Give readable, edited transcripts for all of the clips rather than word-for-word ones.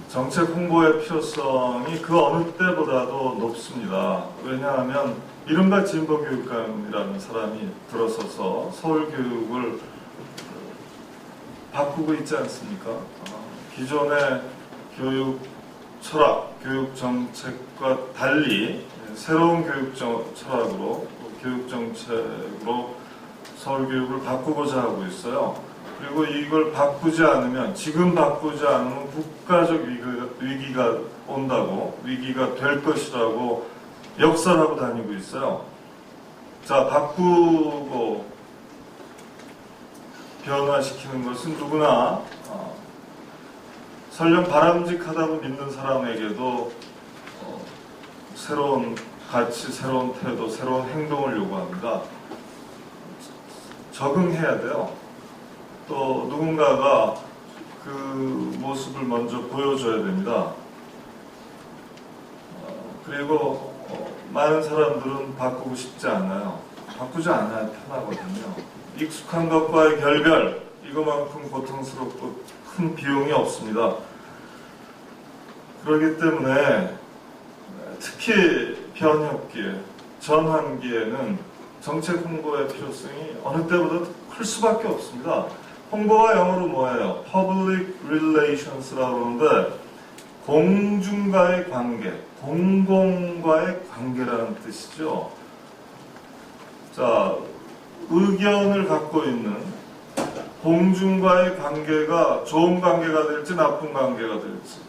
정책 홍보의 필요성이 그 어느 때보다도 높습니다. 왜냐하면 이른바 진보교육감이라는 사람이 들어서서 서울교육을 바꾸고 있지 않습니까? 기존의 교육 철학, 교육 정책과 달리 새로운 교육 철학으로, 교육 정책으로 서울교육을 바꾸고자 하고 있어요. 그리고 이걸 바꾸지 않으면, 지금 바꾸지 않으면 국가적 위기가 온다고, 위기가 될 것이라고 역설하고 다니고 있어요. 자, 바꾸고 변화시키는 것은 누구나 설령 바람직하다고 믿는 사람에게도 새로운 가치, 새로운 태도, 새로운 행동을 요구합니다. 적응해야 돼요. 또 누군가가 그 모습을 먼저 보여줘야 됩니다. 그리고 많은 사람들은 바꾸고 싶지 않아요. 바꾸지 않아야 편하거든요. 익숙한 것과의 결별, 이거만큼 고통스럽고 큰 비용이 없습니다. 그렇기 때문에 특히 변혁기에, 전환기에는 정책 홍보의 필요성이 어느 때보다 클 수밖에 없습니다. 홍보가 영어로 뭐예요? Public Relations라고 그러는데 공중과의 관계, 공공과의 관계라는 뜻이죠. 자, 의견을 갖고 있는 공중과의 관계가 좋은 관계가 될지 나쁜 관계가 될지,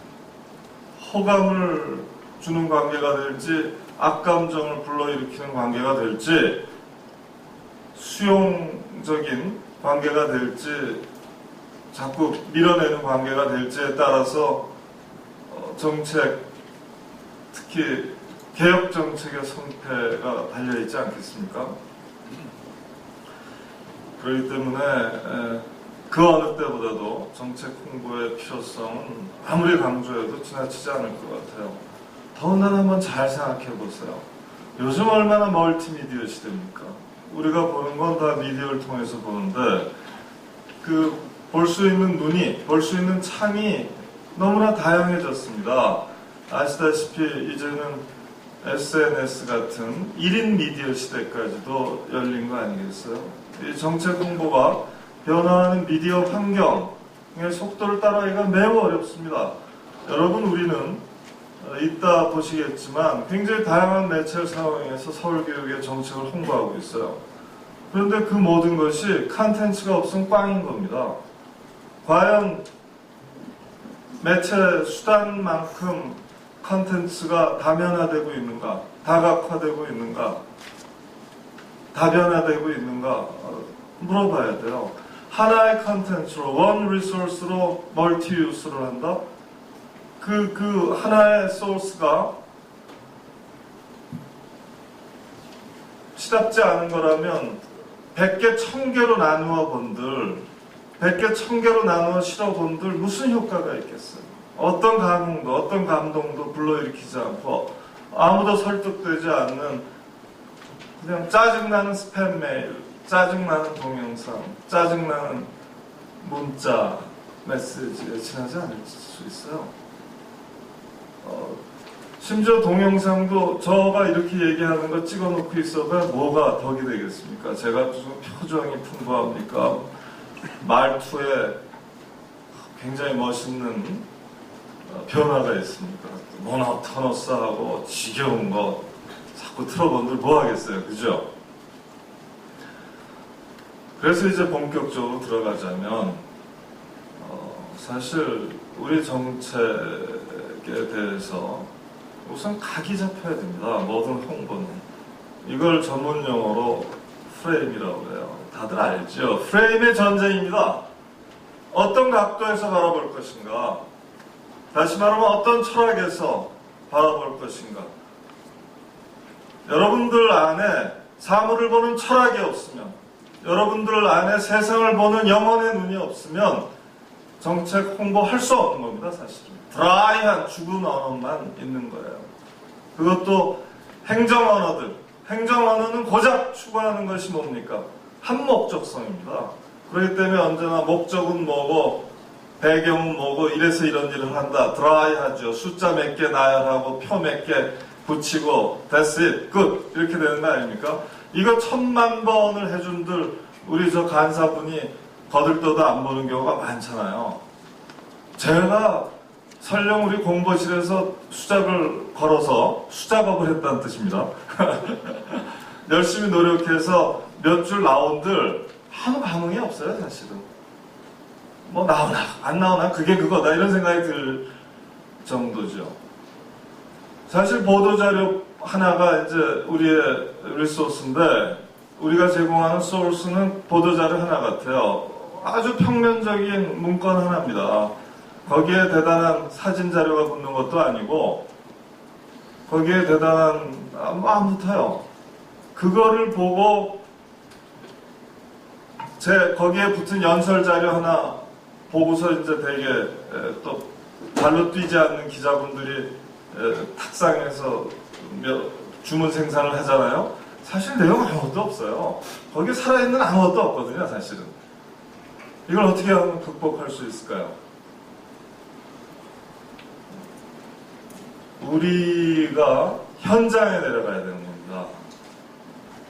호감을 주는 관계가 될지 악감정을 불러일으키는 관계가 될지, 수용적인 관계가 될지 자꾸 밀어내는 관계가 될지에 따라서 정책, 특히 개혁 정책의 성패가 달려있지 않겠습니까? 그렇기 때문에 그 어느 때보다도 정책 홍보의 필요성은 아무리 강조해도 지나치지 않을 것 같아요. 더군다나 한번 잘 생각해 보세요. 요즘 얼마나 멀티미디어 시대입니까? 우리가 보는 건 다 미디어를 통해서 보는데 볼 수 있는 눈이, 볼 수 있는 창이 너무나 다양해졌습니다. 아시다시피 이제는 SNS 같은 1인 미디어 시대까지도 열린 거 아니겠어요? 이 정책 홍보가 변화하는 미디어 환경의 속도를 따라가기가 매우 어렵습니다. 여러분, 우리는 이따 보시겠지만 굉장히 다양한 매체를 사용해서 서울교육의 정책을 홍보하고 있어요. 그런데 그 모든 것이 컨텐츠가 없으면 꽝인 겁니다. 과연 매체 수단만큼 컨텐츠가 다면화되고 있는가, 다각화되고 있는가, 다변화되고 있는가 물어봐야 돼요. 하나의 컨텐츠로, 원 리소스로 멀티 유스를 한다? 그 하나의 소스가 시답지 않은 거라면 100개, 1000개로 나누어 본들, 100개, 1000개로 나누어 실어 본들 무슨 효과가 있겠어요? 어떤 감흥도, 어떤 감동도 불러일으키지 않고 아무도 설득되지 않는 그냥 짜증나는 스팸 메일, 짜증나는 동영상, 짜증나는 문자, 메시지에 지나지 않을 수 있어요. 심지어 동영상도 저가 이렇게 얘기하는 거 찍어놓고 있어봐야 뭐가 덕이 되겠습니까? 제가 무슨 표정이 풍부합니까? 말투에 굉장히 멋있는 변화가 있습니까? 모노토너스하고 지겨운 거 자꾸 틀어본들 뭐 하겠어요, 그죠? 그래서 이제 본격적으로 들어가자면 사실 우리 정책에 대해서 우선 각이 잡혀야 됩니다. 모든 홍보는. 이걸 전문 용어로 프레임이라고 해요. 다들 알죠? 프레임의 전쟁입니다. 어떤 각도에서 바라볼 것인가, 다시 말하면 어떤 철학에서 바라볼 것인가. 여러분들 안에 사물을 보는 철학이 없으면, 여러분들 안에 세상을 보는 영혼의 눈이 없으면 정책 홍보할 수 없는 겁니다. 사실은 드라이한 죽은 언어만 있는 거예요. 그것도 행정 언어들, 행정 언어는 고작 추구하는 것이 뭡니까? 한 목적성입니다. 그렇기 때문에 언제나 목적은 뭐고 배경은 뭐고 이래서 이런 일을 한다. 드라이하죠. 숫자 몇 개 나열하고 표 몇 개 붙이고 that's it, 끝 이렇게 되는 거 아닙니까? 이거 1000만 번을 해준들 우리 저 간사분이 거들떠도 안 보는 경우가 많잖아요. 제가 설령 우리 공보실에서 수작을 걸어서 수작업을 했다는 뜻입니다. 열심히 노력해서 몇 줄 나온들 아무 감흥이 없어요, 사실은. 뭐 나오나 안 나오나 그게 그거다 이런 생각이 들 정도죠. 사실 보도자료 하나가 이제 우리의 리소스인데 우리가 제공하는 소스는 보도자료 하나 같아요. 아주 평면적인 문건 하나입니다. 거기에 대단한 사진자료가 붙는 것도 아니고 거기에 대단한 아무튼 그거를 보고 거기에 붙은 연설자료 하나 보고서 이제 되게 또 발로 뛰지 않는 기자분들이 탁상에서 주문 생산을 하잖아요. 사실 내용 아무것도 없어요. 거기에 살아있는 아무것도 없거든요, 사실은. 이걸 어떻게 하면 극복할 수 있을까요? 우리가 현장에 내려가야 되는 겁니다.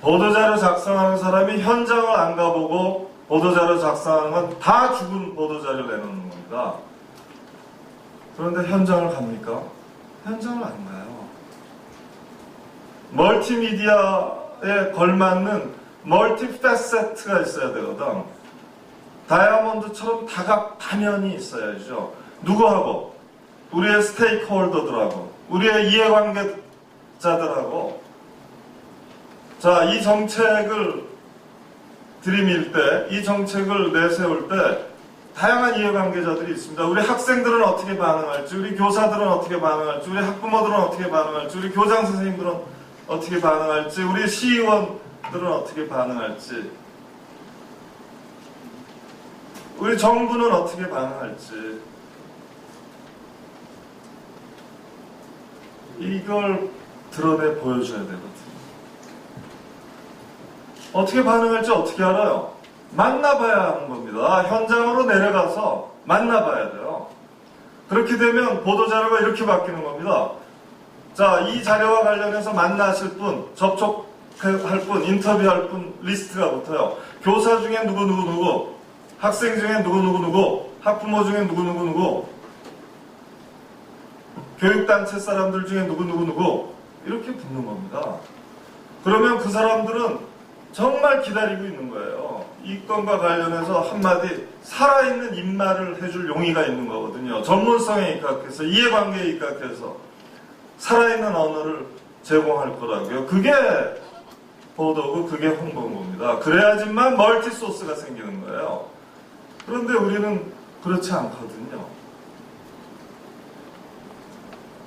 보도자료 작성하는 사람이 현장을 안 가보고 보도자료 작성하는 건 다 죽은 보도자료 내놓는 겁니다. 그런데 현장을 갑니까? 현장을 안 가요. 멀티미디어에 걸맞는 멀티패세트가 있어야 되거든. 다이아몬드처럼 다면이 있어야죠. 누구하고? 우리의 스테이크홀더들하고, 우리의 이해관계자들하고. 자, 이 정책을 들이밀 때, 이 정책을 내세울 때 다양한 이해관계자들이 있습니다. 우리 학생들은 어떻게 반응할지, 우리 교사들은 어떻게 반응할지, 우리 학부모들은 어떻게 반응할지, 우리 교장 선생님들은 어떻게 반응할지, 우리 시의원들은 어떻게 반응할지, 우리 정부는 어떻게 반응할지. 이걸 드러내 보여줘야 되거든요. 어떻게 반응할지 어떻게 알아요? 만나봐야 하는 겁니다. 현장으로 내려가서 만나봐야 돼요. 그렇게 되면 보도자료가 이렇게 바뀌는 겁니다. 자, 이 자료와 관련해서 만나실 분, 접촉할 분, 인터뷰할 분 리스트가 붙어요. 교사 중에 누구, 학생 중에 누구, 학부모 중에 누구, 교육단체 사람들 중에 누구 이렇게 붙는 겁니다. 그러면 그 사람들은 정말 기다리고 있는 거예요. 이 건과 관련해서 한마디 살아있는 입말을 해줄 용의가 있는 거거든요. 전문성에 입각해서, 이해관계에 입각해서 살아있는 언어를 제공할 거라고요. 그게 보도고 그게 홍보인 겁니다. 그래야지만 멀티소스가 생기는 거예요. 그런데 우리는 그렇지 않거든요.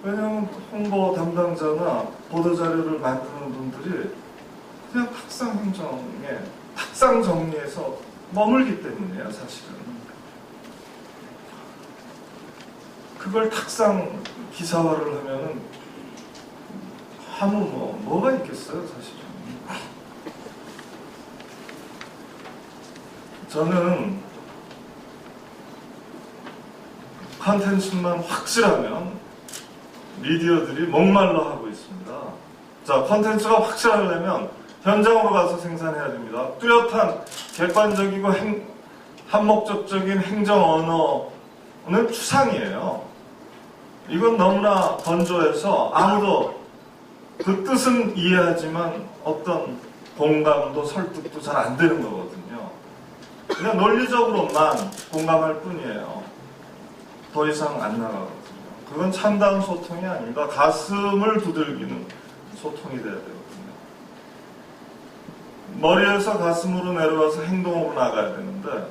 왜냐하면 홍보 담당자나 보도자료를 만드는 분들이 그냥 탁상 행정에, 탁상 정리에서 머물기 때문이에요, 사실은. 그걸 탁상 기사화를 하면은 뭐가 있겠어요, 사실은. 저는 컨텐츠만 확실하면 미디어들이 목말라 하고 있습니다. 자, 컨텐츠가 확실하려면 현장으로 가서 생산해야 됩니다. 뚜렷한 객관적이고 한목적적인 행정 언어는 추상이에요. 이건 너무나 건조해서 아무도 그 뜻은 이해하지만 어떤 공감도 설득도 잘 안 되는 거거든요. 그냥 논리적으로만 공감할 뿐이에요. 더 이상 안 나가거든요. 그건 참다운 소통이 아닙니다. 가슴을 두들기는 소통이 돼야 되거든요. 머리에서 가슴으로 내려와서 행동으로 나가야 되는데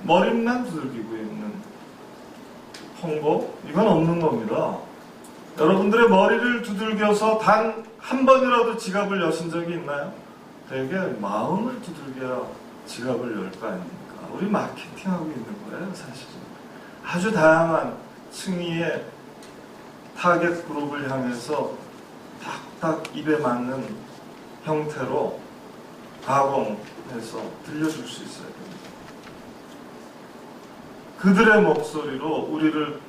머리만 두들기고 있는 홍보? 이건 없는 겁니다. 여러분들의 머리를 두들겨서 단 한 번이라도 지갑을 여신 적이 있나요? 되게 마음을 두들겨야 지갑을 열 거 아닙니까? 우리 마케팅하고 있는 거예요, 사실은. 아주 다양한 층위의 타겟 그룹을 향해서 탁탁 입에 맞는 형태로 가공해서 들려줄 수 있어야 됩니다. 그들의 목소리로 우리를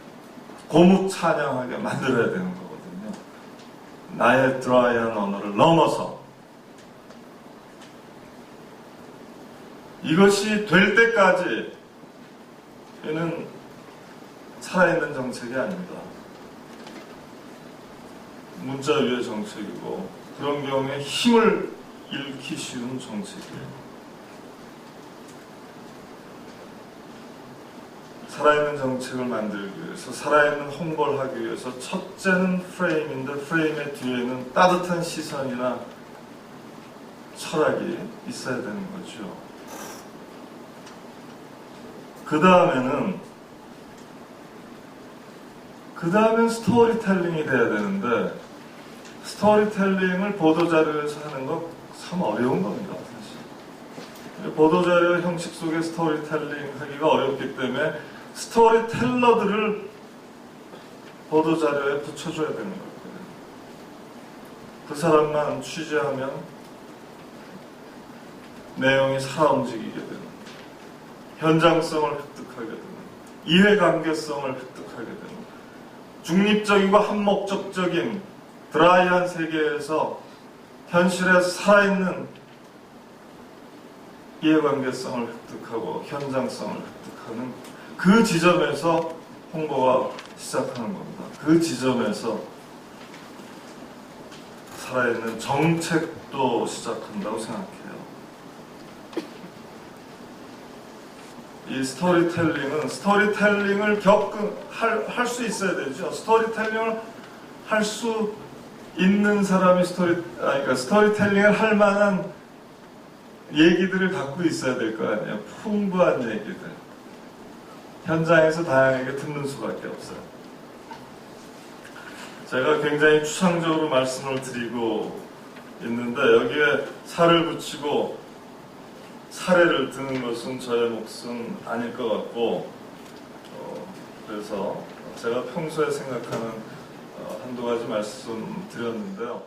고무 찬양하게 만들어야 되는 거거든요. 나의 드라이한 언어를 넘어서 이것이 될 때까지는 살아있는 정책이 아닙니다. 문자 위의 정책이고 그런 경우에 힘을 잃기 쉬운 정책이에요. 살아있는 정책을 만들기 위해서, 살아있는 홍보를 하기 위해서 첫째는 프레임인데 프레임의 뒤에는 따뜻한 시선이나 철학이 있어야 되는 거죠. 그 다음엔 스토리텔링이 돼야 되는데, 스토리텔링을 보도자료에서 하는 거 참 어려운 겁니다, 사실. 보도자료 형식 속의 스토리텔링 하기가 어렵기 때문에 스토리텔러들을 보도자료에 붙여줘야 되는 거거든요. 그 사람만 취재하면 내용이 살아 움직이게 되는, 현장성을 획득하게 되는, 이해관계성을 획득하게 되는, 중립적이고 한목적적인 드라이한 세계에서 현실에 살아있는 이해관계성을 획득하고 현장성을 획득하는 그 지점에서 홍보가 시작하는 겁니다. 그 지점에서 살아있는 정책도 시작한다고 생각해요. 이 스토리텔링을 할 수 있어야 되죠. 스토리텔링을 할 수 있는 사람이 스토리텔링을 할 만한 얘기들을 갖고 있어야 될 거 아니에요. 풍부한 얘기들. 현장에서 다양하게 듣는 수밖에 없어요. 제가 굉장히 추상적으로 말씀을 드리고 있는데 여기에 살을 붙이고 사례를 드는 것은 저의 몫은 아닐 것 같고, 그래서 제가 평소에 생각하는 한두 가지 말씀 드렸는데요.